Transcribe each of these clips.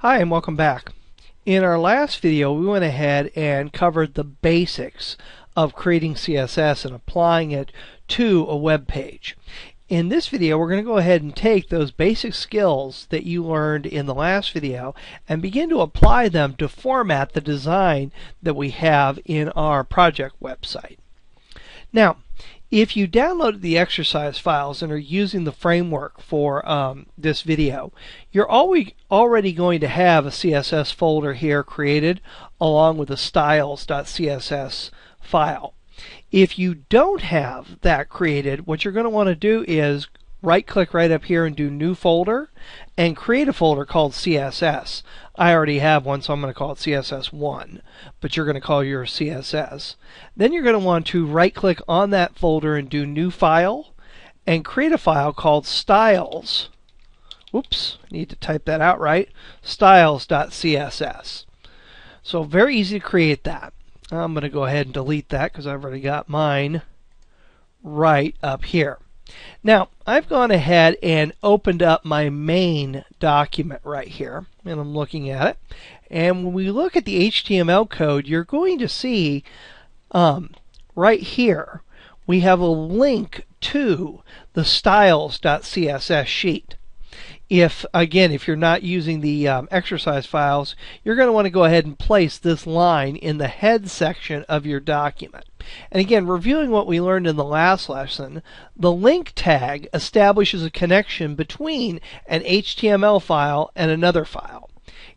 Hi and welcome back. In our last video we went ahead and covered the basics of creating CSS and applying it to a web page. In this video we're going to go ahead and take those basic skills that you learned in the last video and begin to apply them to format the design that we have in our project website. Now, if you downloaded the exercise files and are using the framework for this video, you're already going to have a CSS folder here created along with a styles.css file. If you don't have that created, what you're going to want to do is right-click right up here and do New Folder and create a folder called CSS. I already have one, so I'm going to call it CSS1, but you're going to call yours CSS. Then you're going to want to right-click on that folder and do New File and create a file called Styles. Oops, I need to type that out right. Styles.css. So very easy to create that. I'm going to go ahead and delete that because I've already got mine right up here. Now, I've gone ahead and opened up my main document right here, and I'm looking at it. And when we look at the HTML code, you're going to see right here, we have a link to the styles.css sheet. If you're not using the exercise files, you're going to want to go ahead and place this line in the head section of your document. And again, reviewing what we learned in the last lesson, the link tag establishes a connection between an HTML file and another file.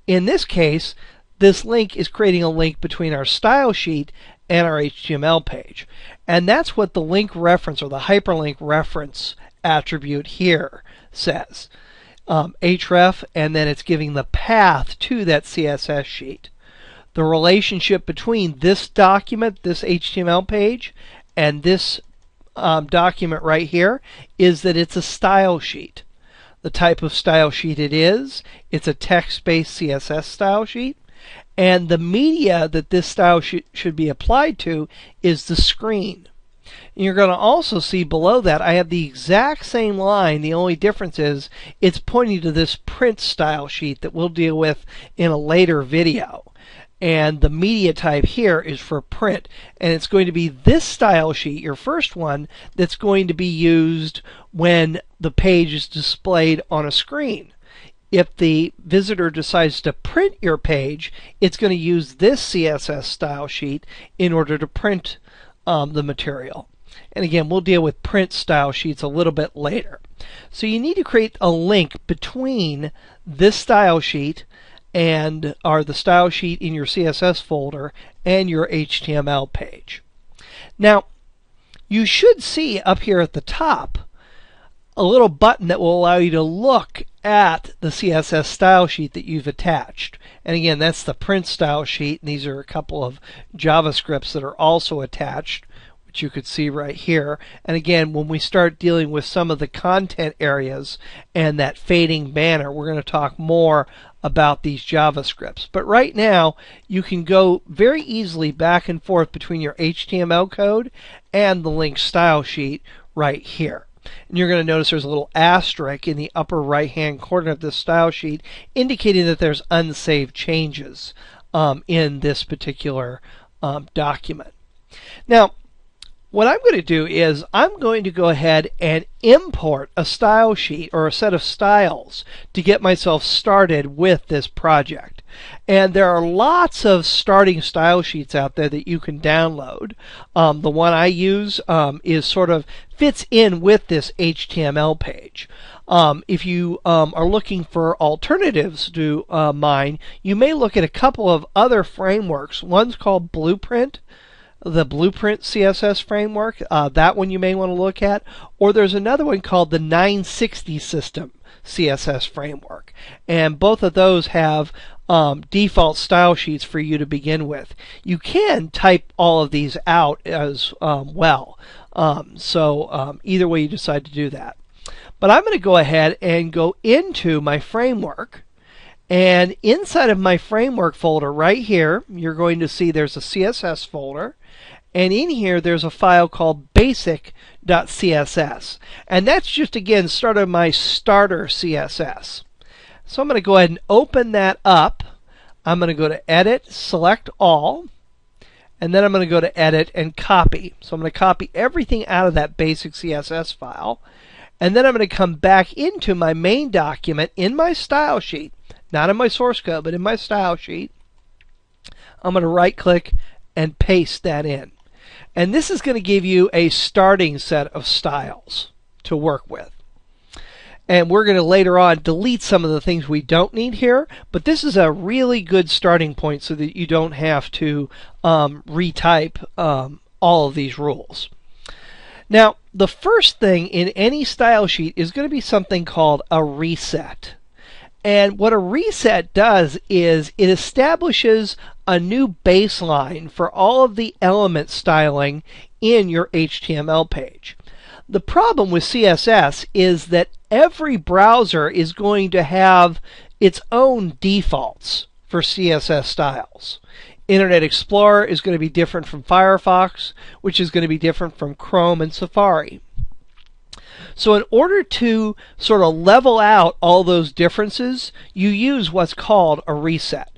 In this case, this link is creating a link between our style sheet and our HTML page. And that's what the link reference or the hyperlink reference attribute here says. href, and then it's giving the path to that CSS sheet. The relationship between this document, this HTML page, and this document right here is that it's a style sheet. The type of style sheet it is, it's a text-based CSS style sheet, and the media that this style should be applied to is the screen. And you're going to also see below that I have the exact same line. The only difference is it's pointing to this print style sheet that we'll deal with in a later video. And the media type here is for print. And it's going to be this style sheet, your first one, that's going to be used when the page is displayed on a screen. If the visitor decides to print your page, it's going to use this CSS style sheet in order to print the material. And again, we'll deal with print style sheets a little bit later. So you need to create a link between this style sheet or the style sheet in your CSS folder and your HTML page. Now, you should see up here at the top a little button that will allow you to look at the CSS style sheet that you've attached. And again, that's the print style sheet, and these are a couple of JavaScripts that are also attached, which you could see right here. And again, when we start dealing with some of the content areas and that fading banner, we're going to talk more about these JavaScripts. But right now, you can go very easily back and forth between your HTML code and the link style sheet right here. And you're going to notice there's a little asterisk in the upper right hand corner of this style sheet indicating that there's unsaved changes in this particular document. Now, what I'm going to do is I'm going to go ahead and import a style sheet or a set of styles to get myself started with this project. And there are lots of starting style sheets out there that you can download. The one I use is fits in with this HTML page. If you are looking for alternatives to mine, you may look at a couple of other frameworks. One's called Blueprint. The Blueprint CSS framework, that one you may want to look at, or there's another one called the 960 System CSS framework, and both of those have default style sheets for you to begin with. You can type all of these out as well, so either way you decide to do that. But I'm going to go ahead and go into my framework. And inside of my framework folder right here, you're going to see there's a CSS folder. And in here, there's a file called basic.css. And that's just, again, sort of my starter CSS. So I'm going to go ahead and open that up. I'm going to go to Edit, select All, and then I'm going to go to Edit and Copy. So I'm going to copy everything out of that basic CSS file. And then I'm going to come back into my main document in my style sheet, not in my source code, but in my style sheet. I'm going to right-click and paste that in. And this is going to give you a starting set of styles to work with. And we're going to later on delete some of the things we don't need here, but this is a really good starting point so that you don't have to retype all of these rules. Now, the first thing in any style sheet is going to be something called a reset. And what a reset does is it establishes a new baseline for all of the element styling in your HTML page. The problem with CSS is that every browser is going to have its own defaults for CSS styles. Internet Explorer is going to be different from Firefox, which is going to be different from Chrome and Safari. So in order to sort of level out all those differences, you use what's called a reset.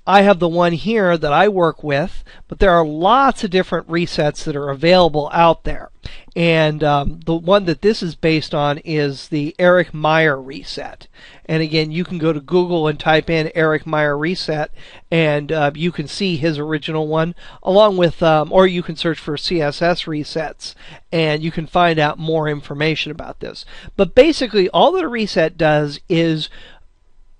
I have the one here that I work with, but there are lots of different resets that are available out there. And the one that this is based on is the Eric Meyer reset. And again, you can go to Google and type in Eric Meyer reset, and you can see his original one, along with, or you can search for CSS resets, and you can find out more information about this. But basically, all that a reset does is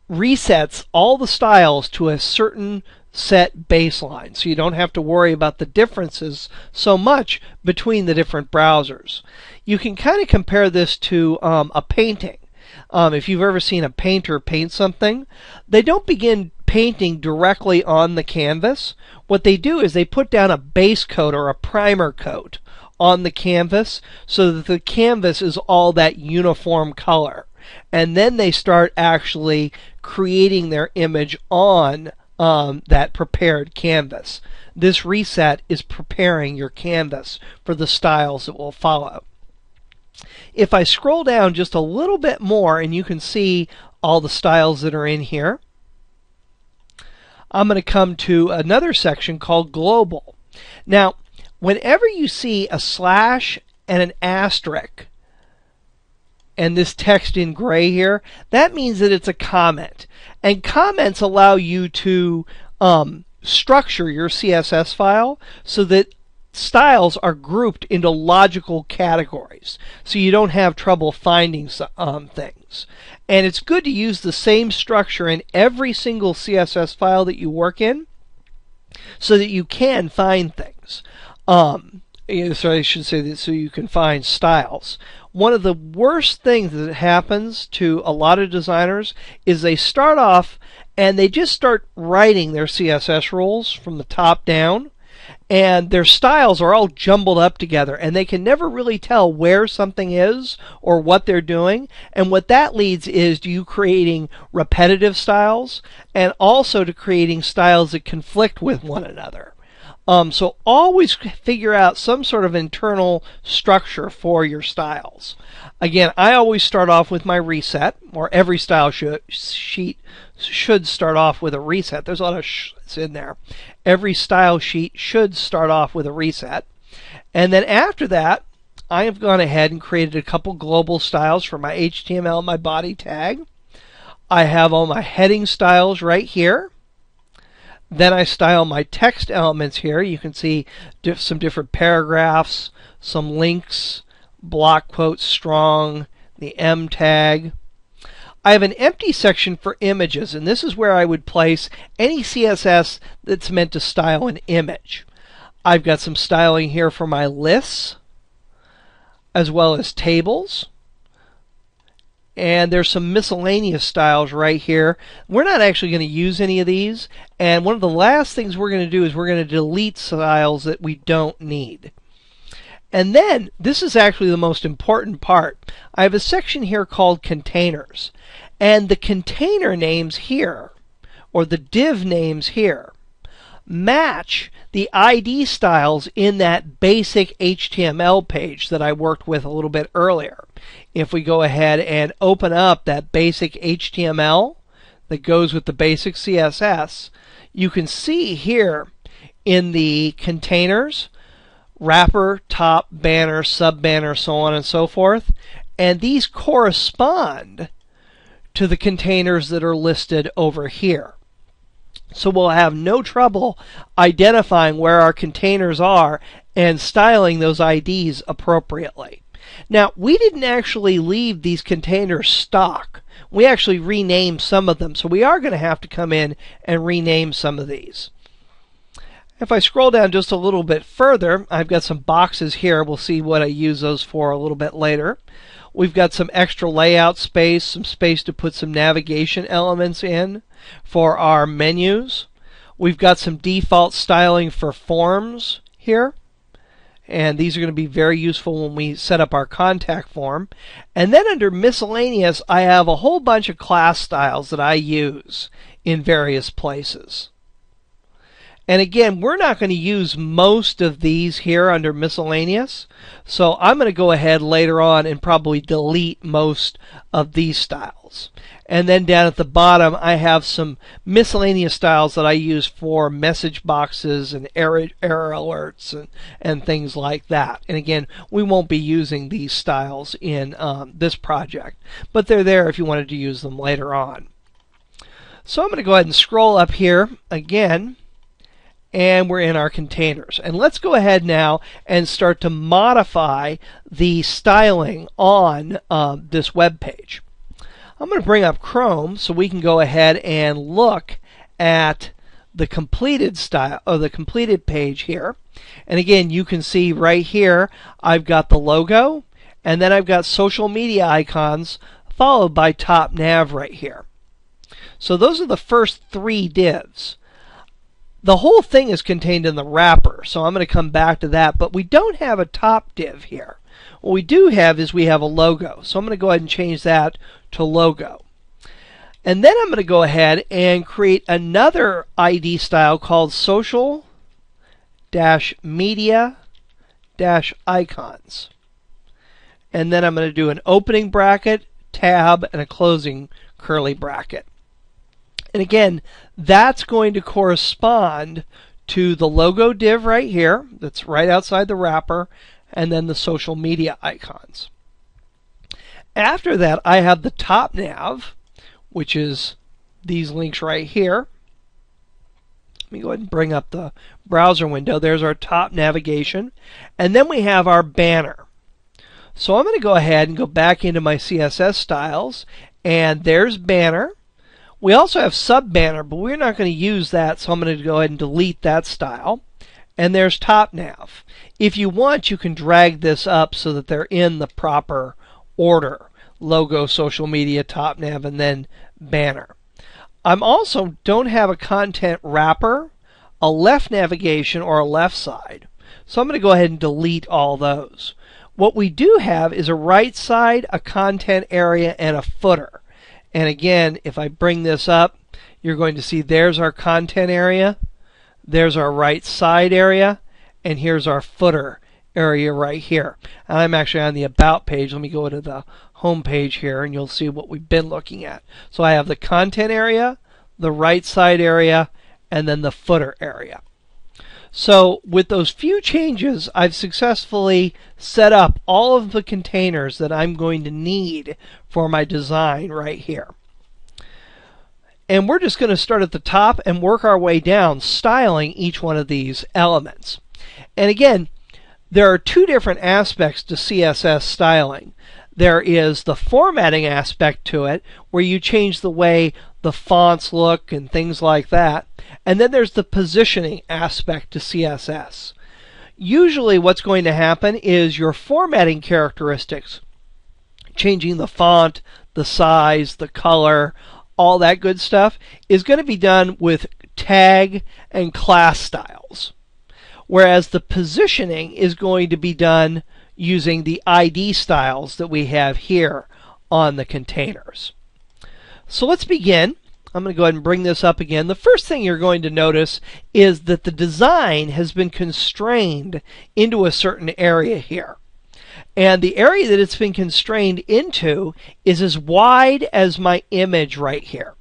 resets all the styles to a certain set baseline, so you don't have to worry about the differences so much between the different browsers. You can kind of compare this to a painting. If you've ever seen a painter paint something, they don't begin painting directly on the canvas. What they do is they put down a base coat or a primer coat on the canvas so that the canvas is all that uniform color. And then they start actually creating their image on that prepared canvas. This reset is preparing your canvas for the styles that will follow. If I scroll down just a little bit more, and you can see all the styles that are in here, I'm going to come to another section called Global. Now, whenever you see a slash and an asterisk, and this text in gray here, that means that it's a comment. And comments allow you to structure your CSS file so that styles are grouped into logical categories, so you don't have trouble finding things. And it's good to use the same structure in every single CSS file that you work in so that you can find things. So I should say that so you can find styles. One of the worst things that happens to a lot of designers is they start off and they just start writing their CSS rules from the top down, and their styles are all jumbled up together, and they can never really tell where something is or what they're doing. And what that leads is to you creating repetitive styles and also to creating styles that conflict with one another. So always figure out some sort of internal structure for your styles. Again, I always start off with my reset, or every style sheet should start off with a reset. There's a lot of sh's in there. Every style sheet should start off with a reset. And then after that, I have gone ahead and created a couple global styles for my HTML and my body tag. I have all my heading styles right here. Then I style my text elements here. You can see some different paragraphs, some links, block quotes, strong, the M tag. I have an empty section for images, and this is where I would place any CSS that's meant to style an image. I've got some styling here for my lists, as well as tables. And there's some miscellaneous styles right here. We're not actually going to use any of these. And one of the last things we're going to do is we're going to delete styles that we don't need. And then, this is actually the most important part. I have a section here called Containers. And the container names here, or the div names here, match the ID styles in that basic HTML page that I worked with a little bit earlier. If we go ahead and open up that basic HTML, that goes with the basic CSS, you can see here in the containers, wrapper, top, banner, sub banner, so on and so forth, and these correspond to the containers that are listed over here. So we'll have no trouble identifying where our containers are and styling those IDs appropriately. Now, we didn't actually leave these containers stock. We actually renamed some of them, so we are going to have to come in and rename some of these. If I scroll down just a little bit further, I've got some boxes here. We'll see what I use those for a little bit later. We've got some extra layout space, some space to put some navigation elements in for our menus. We've got some default styling for forms here. And these are going to be very useful when we set up our contact form. And then under miscellaneous, I have a whole bunch of class styles that I use in various places. And again, we're not going to use most of these here under miscellaneous. So I'm going to go ahead later on and probably delete most of these styles. And then down at the bottom, I have some miscellaneous styles that I use for message boxes and error alerts and things like that. And again, we won't be using these styles in this project, but they're there if you wanted to use them later on. So I'm going to go ahead and scroll up here again, and we're in our containers. And let's go ahead now and start to modify the styling on this web page. I'm going to bring up Chrome so we can go ahead and look at the completed style or the completed page here. And again, you can see right here I've got the logo, and then I've got social media icons followed by top nav right here. So those are the first three divs. The whole thing is contained in the wrapper, so I'm going to come back to that, but we don't have a top div here. What we do have is we have a logo, so I'm going to go ahead and change that to logo. And then I'm going to go ahead and create another ID style called social-media-icons. And then I'm going to do an opening bracket, tab, and a closing curly bracket. And again, that's going to correspond to the logo div right here, that's right outside the wrapper, and then the social media icons. After that, I have the top nav, which is these links right here. Let me go ahead and bring up the browser window. There's our top navigation. And then we have our banner. So I'm going to go ahead and go back into my CSS styles, and there's banner. We also have sub banner, but we're not going to use that, so I'm going to go ahead and delete that style. And there's top nav. If you want, you can drag this up so that they're in the proper order: logo, social media, top nav, and then banner. I'm also don't have a content wrapper, a left navigation, or a left side. So I'm going to go ahead and delete all those. What we do have is a right side, a content area, and a footer. And again, if I bring this up, you're going to see there's our content area, there's our right side area, and here's our footer area right here. And I'm actually on the About page. Let me go to the home page here, and you'll see what we've been looking at. So I have the content area, the right side area, and then the footer area. So with those few changes, I've successfully set up all of the containers that I'm going to need for my design right here. And we're just going to start at the top and work our way down, styling each one of these elements. And again, there are two different aspects to CSS styling. There is the formatting aspect to it, where you change the way the fonts look and things like that. And then there's the positioning aspect to CSS. Usually what's going to happen is your formatting characteristics, changing the font, the size, the color, all that good stuff, is going to be done with tag and class styles. Whereas the positioning is going to be done using the ID styles that we have here on the containers. So let's begin. I'm going to go ahead and bring this up again. The first thing you're going to notice is that the design has been constrained into a certain area here. And the area that it's been constrained into is as wide as my image right here.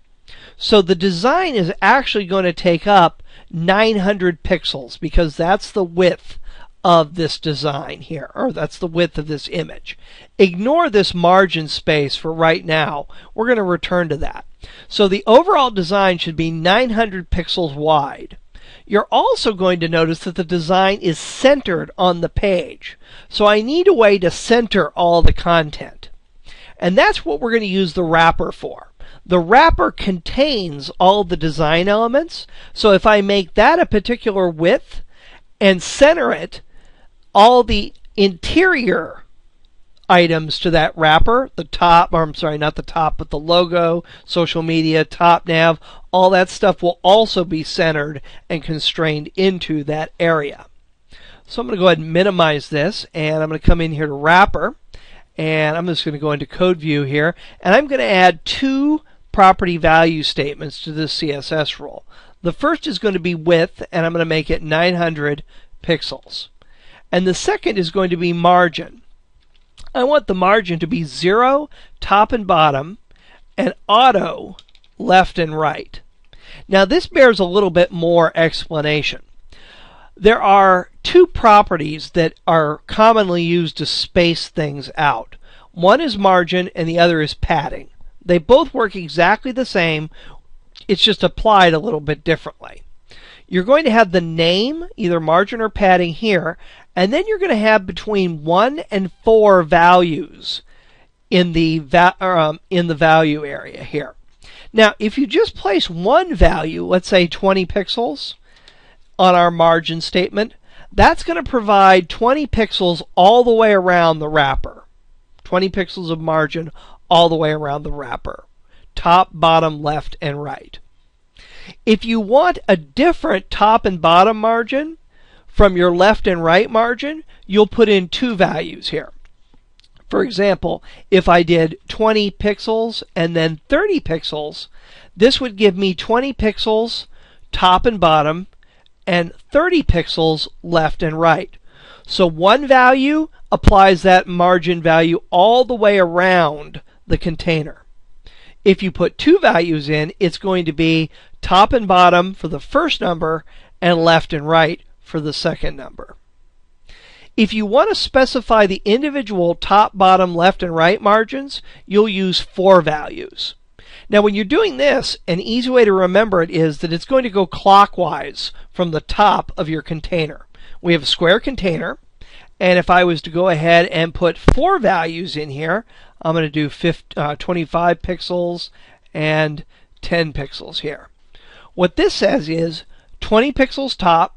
So the design is actually going to take up 900 pixels because that's the width of this design here, or that's the width of this image. Ignore this margin space for right now. We're going to return to that. So the overall design should be 900 pixels wide. You're also going to notice that the design is centered on the page. So I need a way to center all the content. And that's what we're going to use the wrapper for. The wrapper contains all the design elements. So if I make that a particular width and center it, all the interior items to that wrapper, the top, or I'm sorry, not the top, but the logo, social media, top nav, all that stuff will also be centered and constrained into that area. So I'm going to go ahead and minimize this, and I'm going to come in here to wrapper, and I'm just going to go into code view here, and I'm going to add two property value statements to this CSS rule. The first is going to be width, and I'm going to make it 900 pixels. And the second is going to be margin. I want the margin to be 0 top and bottom and auto left and right. Now this bears a little bit more explanation. There are two properties that are commonly used to space things out. One is margin and the other is padding. They both work exactly the same. It's just applied a little bit differently. You're going to have the name, either margin or padding here, and then you're going to have between 1 and 4 values in the value area here. Now, if you just place one value, let's say 20 pixels, on our margin statement, that's going to provide 20 pixels all the way around the wrapper. 20 pixels of margin all the way around the wrapper. Top, bottom, left, and right. If you want a different top and bottom margin from your left and right margin, you'll put in two values here. For example, if I did 20 pixels and then 30 pixels, this would give me 20 pixels top and bottom and 30 pixels left and right. So one value applies that margin value all the way around the container. If you put two values in, it's going to be top and bottom for the first number and left and right for the second number. If you want to specify the individual top, bottom, left, and right margins, you'll use 4 values. Now when you're doing this, an easy way to remember it is that it's going to go clockwise from the top of your container. We have a square container, and if I was to go ahead and put 4 values in here, I'm going to do 25 pixels and 10 pixels here. What this says is 20 pixels top,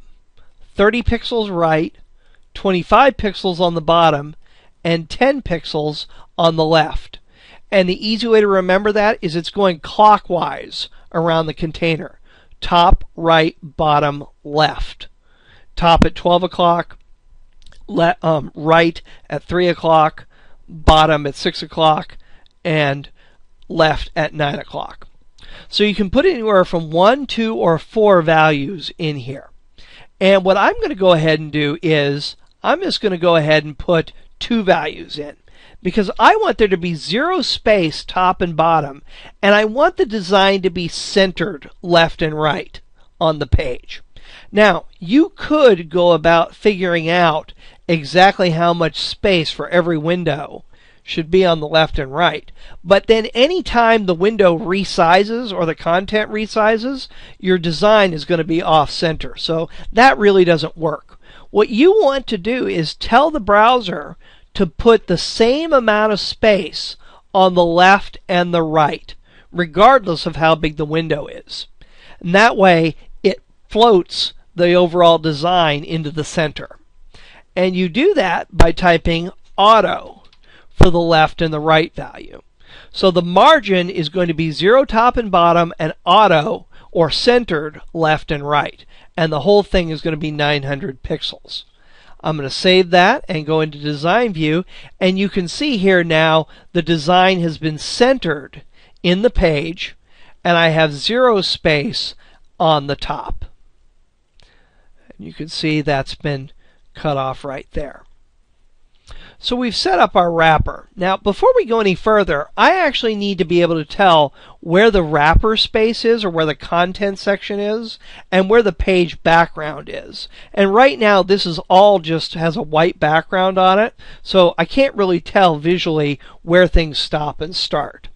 30 pixels right, 25 pixels on the bottom, and 10 pixels on the left. And the easy way to remember that is it's going clockwise around the container. Top, right, bottom, left. Top at 12 o'clock, right at 3 o'clock, bottom at 6 o'clock, and left at 9 o'clock. So you can put anywhere from 1, 2, or 4 values in here. And what I'm going to go ahead and do is I'm just going to go ahead and put 2 values in, because I want there to be 0 space top and bottom, and I want the design to be centered left and right on the page. Now, you could go about figuring out exactly how much space for every window should be on the left and right, but then anytime the window resizes or the content resizes, your design is going to be off center. So that really doesn't work. What you want to do is tell the browser to put the same amount of space on the left and the right, regardless of how big the window is. And that way it floats the overall design into the center. And you do that by typing auto for the left and the right value. So the margin is going to be 0 top and bottom and auto or centered left and right. And the whole thing is going to be 900 pixels. I'm going to save that and go into design view, and you can see here now the design has been centered in the page and I have 0 space on the top. And you can see that's been cut off right there. So we've set up our wrapper. Now, before we go any further, I actually need to be able to tell where the wrapper space is, or where the content section is, and where the page background is. And right now, this is all just has a white background on it, so I can't really tell visually where things stop and start.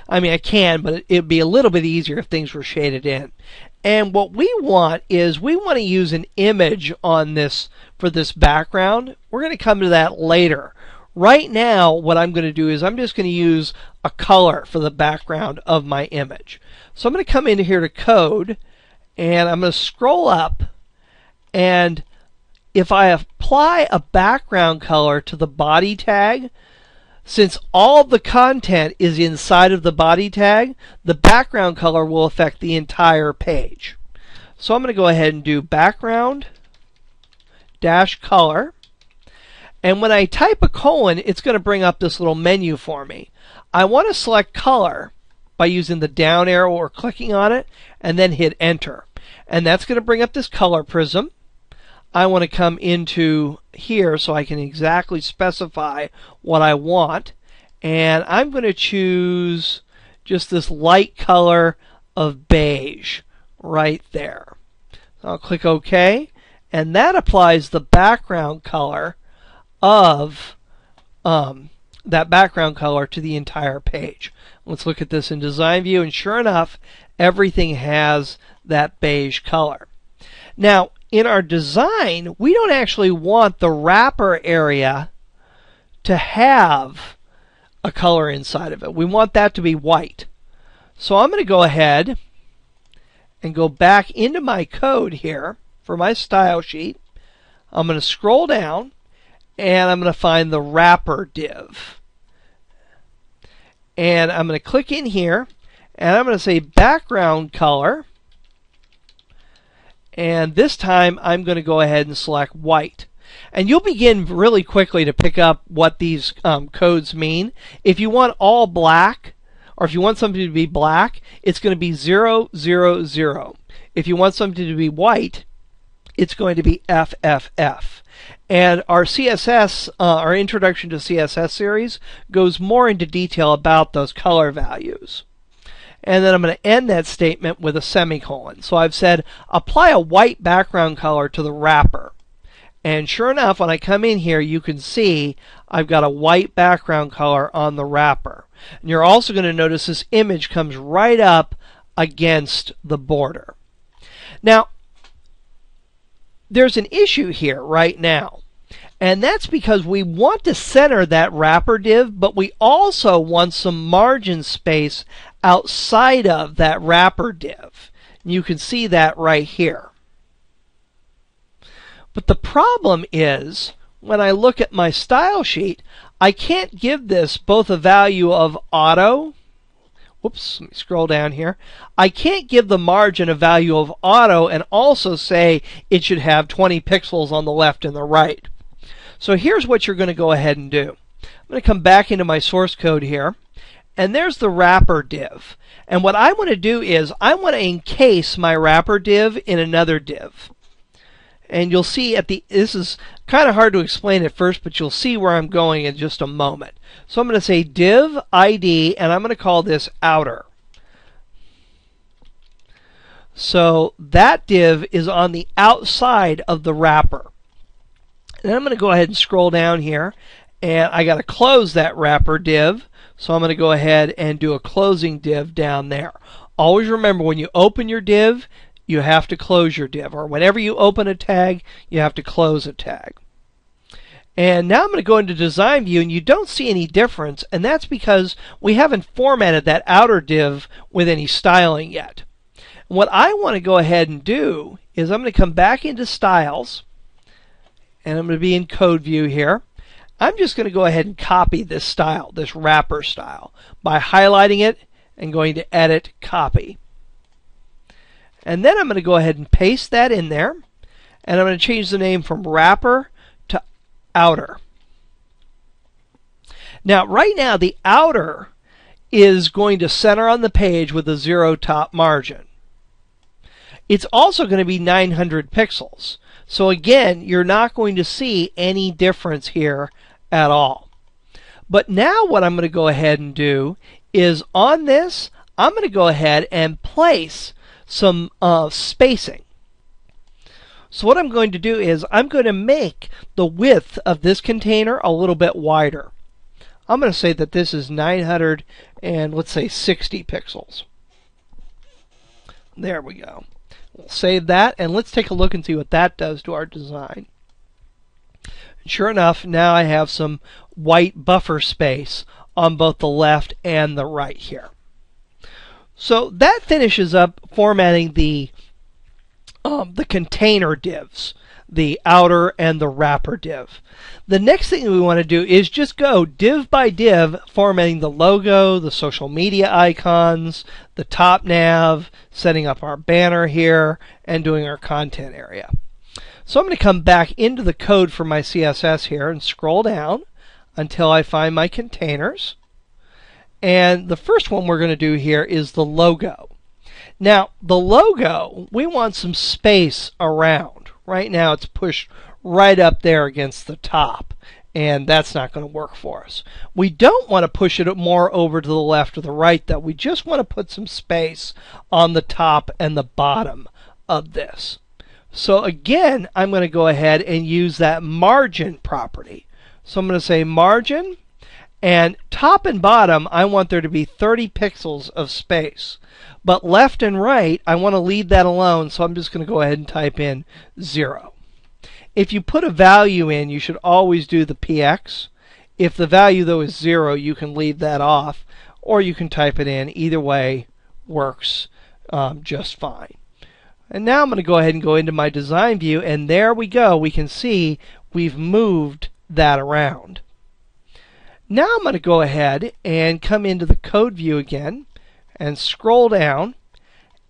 I mean, I can, but it'd be a little bit easier if things were shaded in. And what we want is we want to use an image on this for this background. We're going to come to that later. Right now, what I'm going to do is I'm just going to use a color for the background of my image. So I'm going to come in here to Code, and I'm going to scroll up, and if I apply a background color to the body tag, since all the content is inside of the body tag, the background color will affect the entire page. So I'm going to go ahead and do background dash color. And when I type a colon, it's going to bring up this little menu for me. I want to select color by using the down arrow or clicking on it, and then hit enter. And that's going to bring up this color prism. I want to come into here so I can exactly specify what I want, and I'm going to choose just this light color of beige right there. I'll click OK, and that applies the background color of that background color to the entire page. Let's look at this in Design View, and sure enough, everything has that beige color. Now, in our design, we don't actually want the wrapper area to have a color inside of it. We want that to be white. So I'm going to go ahead and go back into my code here for my style sheet. I'm going to scroll down, and I'm going to find the wrapper div. And I'm going to click in here, and I'm going to say background color. And this time I'm going to go ahead and select white. And you'll begin really quickly to pick up what these codes mean. If you want all black, or if you want something to be black, it's going to be 0, 0, 0. If you want something to be white, it's going to be FFF. And our CSS, our Introduction to CSS series, goes more into detail about those color values. And then I'm going to end that statement with a semicolon. So I've said apply a white background color to the wrapper. And sure enough, when I come in here, you can see I've got a white background color on the wrapper. And you're also going to notice this image comes right up against the border. Now, there's an issue here right now. And that's because we want to center that wrapper div, but we also want some margin space outside of that wrapper div. You can see that right here. But the problem is, when I look at my style sheet, I can't give this both a value of auto. Whoops, let me scroll down here. I can't give the margin a value of auto and also say it should have 20 pixels on the left and the right. So here's what you're going to go ahead and do. I'm going to come back into my source code here, and there's the wrapper div. And what I want to do is I want to encase my wrapper div in another div. And you'll see this is kind of hard to explain at first, but you'll see where I'm going in just a moment. So I'm going to say div ID, and I'm going to call this outer. So that div is on the outside of the wrapper. And I'm going to go ahead and scroll down here, and I got to close that wrapper div. So I'm going to go ahead and do a closing div down there. Always remember, when you open your div, you have to close your div, or whenever you open a tag, you have to close a tag. And now I'm going to go into Design View, and you don't see any difference, and that's because we haven't formatted that outer div with any styling yet. And what I want to go ahead and do is I'm going to come back into Styles, and I'm going to be in Code View here. I'm just going to go ahead and copy this style, this wrapper style, by highlighting it and going to Edit, Copy. And then I'm going to go ahead and paste that in there, and I'm going to change the name from wrapper to outer. Now, right now, the outer is going to center on the page with a 0 top margin. It's also going to be 900 pixels. So again, you're not going to see any difference here at all. But now what I'm going to go ahead and do is on this, I'm going to go ahead and place some spacing. So what I'm going to do is I'm going to make the width of this container a little bit wider. I'm going to say that this is 900 and let's say 60 pixels. There we go. We'll save that and let's take a look and see what that does to our design. Sure enough, now I have some white buffer space on both the left and the right here. So that finishes up formatting the container divs, the outer and the wrapper div. The next thing we want to do is just go div by div, formatting the logo, the social media icons, the top nav, setting up our banner here, and doing our content area. So I'm going to come back into the code for my CSS here and scroll down until I find my containers. And the first one we're going to do here is the logo. Now, the logo, we want some space around. Right now it's pushed right up there against the top, and that's not going to work for us. We don't want to push it more over to the left or the right, though. We just want to put some space on the top and the bottom of this. So again, I'm going to go ahead and use that margin property. So I'm going to say margin, and top and bottom, I want there to be 30 pixels of space. But left and right, I want to leave that alone, so I'm just going to go ahead and type in 0. If you put a value in, you should always do the px. If the value, though, is 0, you can leave that off, or you can type it in. Either way works just fine. And now I'm going to go ahead and go into my design view, and there we go. We can see we've moved that around. Now I'm going to go ahead and come into the code view again and scroll down,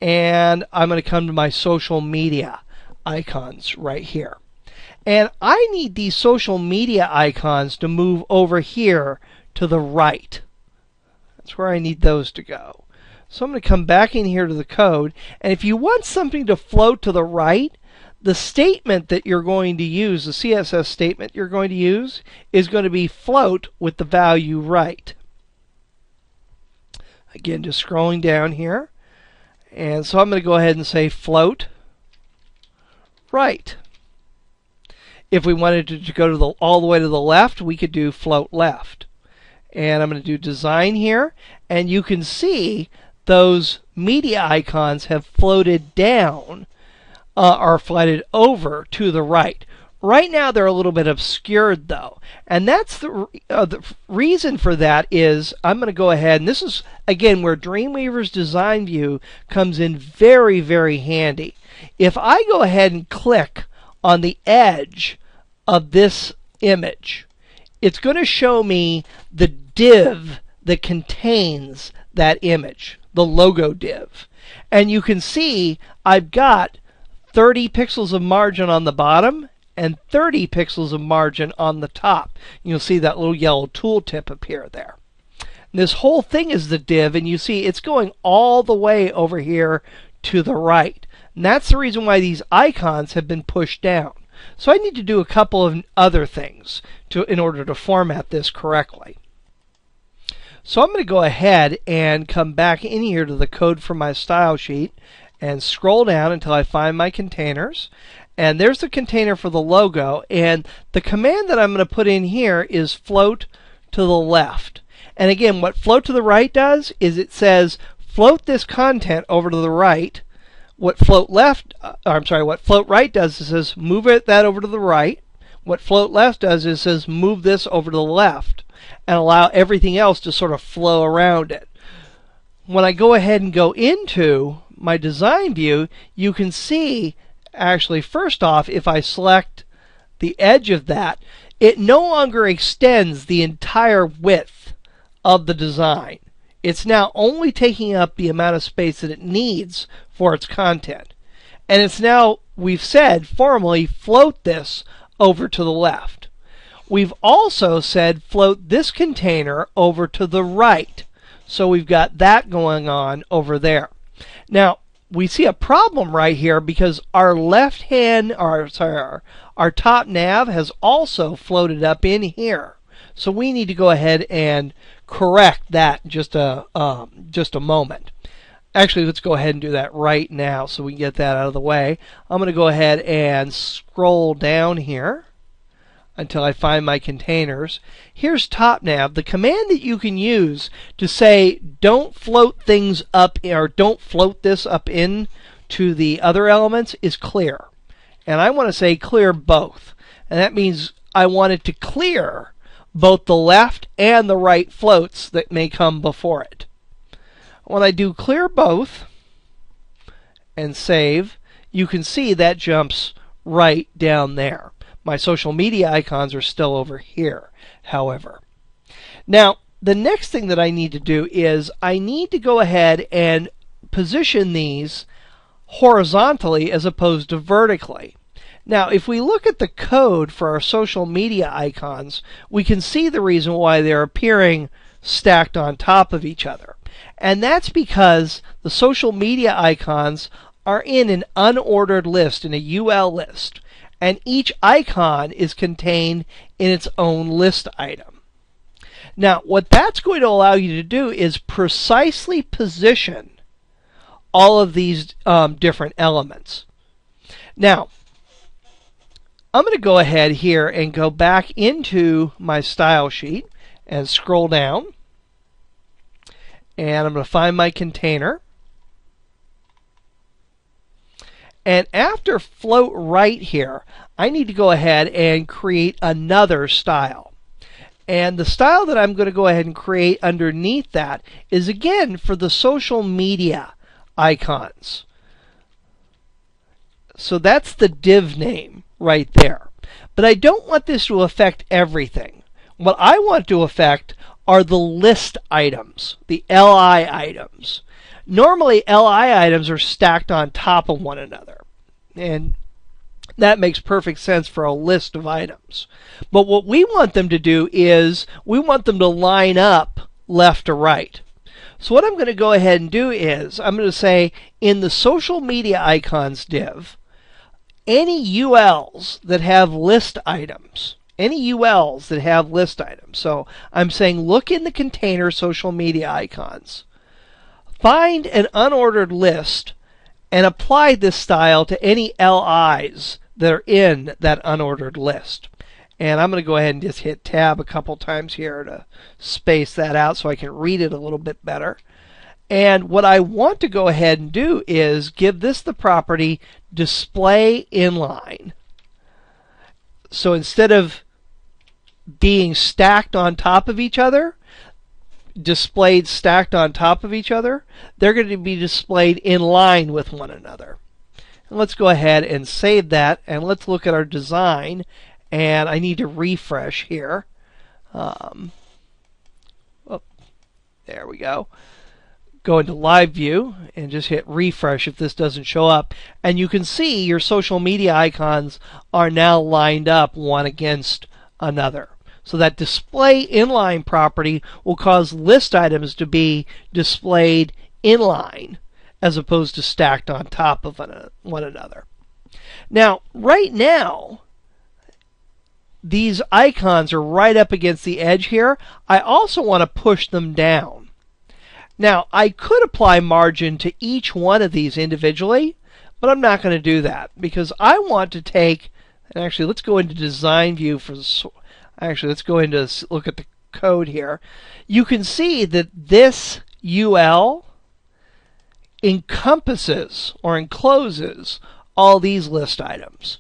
and I'm going to come to my social media icons right here. And I need these social media icons to move over here to the right. That's where I need those to go. So I'm going to come back in here to the code, and if you want something to float to the right, the statement that you're going to use, the CSS statement you're going to use, is going to be float with the value right. Again, just scrolling down here, and so I'm going to go ahead and say float right. If we wanted to go to all the way to the left, we could do float left. And I'm going to do design here, and you can see those media icons have floated down or floated over to the right. Right now they're a little bit obscured though, and that's the reason for that is I'm going to go ahead, and this is again where Dreamweaver's design view comes in very, very handy. If I go ahead and click on the edge of this image, it's going to show me the div that contains that image, the logo div. And you can see I've got 30 pixels of margin on the bottom and 30 pixels of margin on the top. You'll see that little yellow tooltip appear there. And this whole thing is the div, and you see it's going all the way over here to the right. And that's the reason why these icons have been pushed down. So I need to do a couple of other things in order to format this correctly. So I'm going to go ahead and come back in here to the code for my style sheet and scroll down until I find my containers. And there's the container for the logo, and the command that I'm going to put in here is float to the left. And again, what float to the right does is it says float this content over to the right. What float right does is it says move that over to the right. What float left does is it says move this over to the left and allow everything else to sort of flow around it. When I go ahead and go into my design view, you can see actually first off, if I select the edge of that, it no longer extends the entire width of the design. It's now only taking up the amount of space that it needs for its content. And it's now, we've said formally, float this over to the left. We've also said float this container over to the right. So we've got that going on over there. Now, we see a problem right here because our our top nav has also floated up in here. So we need to go ahead and correct that in just a moment. Actually, let's go ahead and do that right now so we can get that out of the way. I'm going to go ahead and scroll down here until I find my containers. Here's top nav. The command that you can use to say don't float things up, or don't float this up in to the other elements, is clear. And I want to say clear both. And that means I want it to clear both the left and the right floats that may come before it. When I do clear both and save, you can see that jumps right down there. My social media icons are still over here, however. Now, the next thing that I need to do is I need to go ahead and position these horizontally as opposed to vertically. Now, if we look at the code for our social media icons, we can see the reason why they're appearing stacked on top of each other. And that's because the social media icons are in an unordered list, in a UL list. And each icon is contained in its own list item. Now, what that's going to allow you to do is precisely position all of these different elements. Now, I'm going to go ahead here and go back into my style sheet and scroll down. And I'm going to find my container. And after float right here, I need to go ahead and create another style. And the style that I'm going to go ahead and create underneath that is, again, for the social media icons. So that's the div name right there. But I don't want this to affect everything. What I want to affect are the list items, the LI items. Normally, LI items are stacked on top of one another. And that makes perfect sense for a list of items. But what we want them to do is we want them to line up left to right. So what I'm going to go ahead and do is I'm going to say in the social media icons div, any ULs that have list items, So I'm saying look in the container social media icons. Find an unordered list and apply this style to any LIs that are in that unordered list. And I'm going to go ahead and just hit tab a couple times here to space that out so I can read it a little bit better. And what I want to go ahead and do is give this the property display inline. So instead of being stacked on top of each other, displayed stacked on top of each other, they're going to be displayed in line with one another. And let's go ahead and save that, and let's look at our design. And I need to refresh here. There we go. Go into live view and just hit refresh if this doesn't show up. And you can see your social media icons are now lined up one against another. So that display inline property will cause list items to be displayed inline as opposed to stacked on top of one another. Now, right now, these icons are right up against the edge here. I also want to push them down. Now, I could apply margin to each one of these individually, but I'm not going to do that because I want to take, and actually let's go into design view for let's go into look at the code here. You can see that this UL encompasses or encloses all these list items.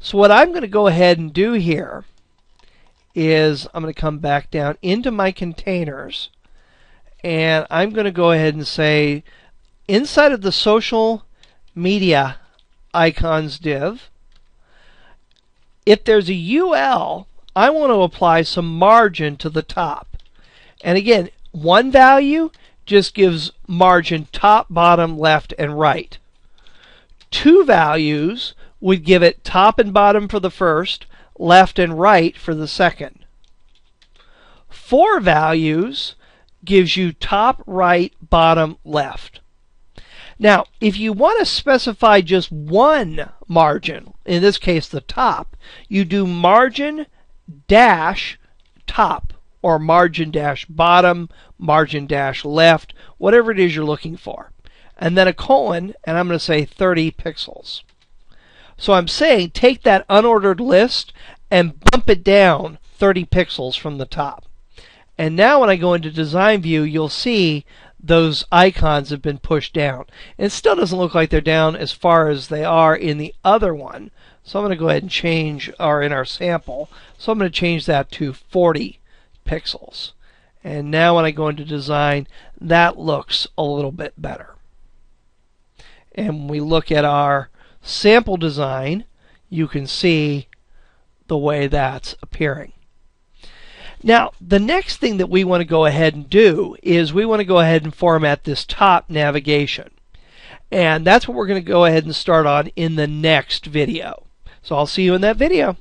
So what I'm going to go ahead and do here is I'm going to come back down into my containers, and I'm going to go ahead and say inside of the social media icons div, if there's a UL, I want to apply some margin to the top. And again, one value just gives margin top, bottom, left, and right. Two values would give it top and bottom for the first, left and right for the second. Four values gives you top, right, bottom, left. Now, if you want to specify just one margin, in this case the top, you do margin dash top, or margin dash bottom, margin dash left, whatever it is you're looking for. And then a colon, and I'm going to say 30 pixels. So I'm saying take that unordered list and bump it down 30 pixels from the top. And now when I go into design view, you'll see those icons have been pushed down. And it still doesn't look like they're down as far as they are in the other one. So I'm going to go ahead and change, or in our sample, so I'm going to change that to 40 pixels. And now when I go into design, that looks a little bit better. And when we look at our sample design, you can see the way that's appearing. Now, the next thing that we want to go ahead and do is we want to go ahead and format this top navigation. And that's what we're going to go ahead and start on in the next video. So I'll see you in that video.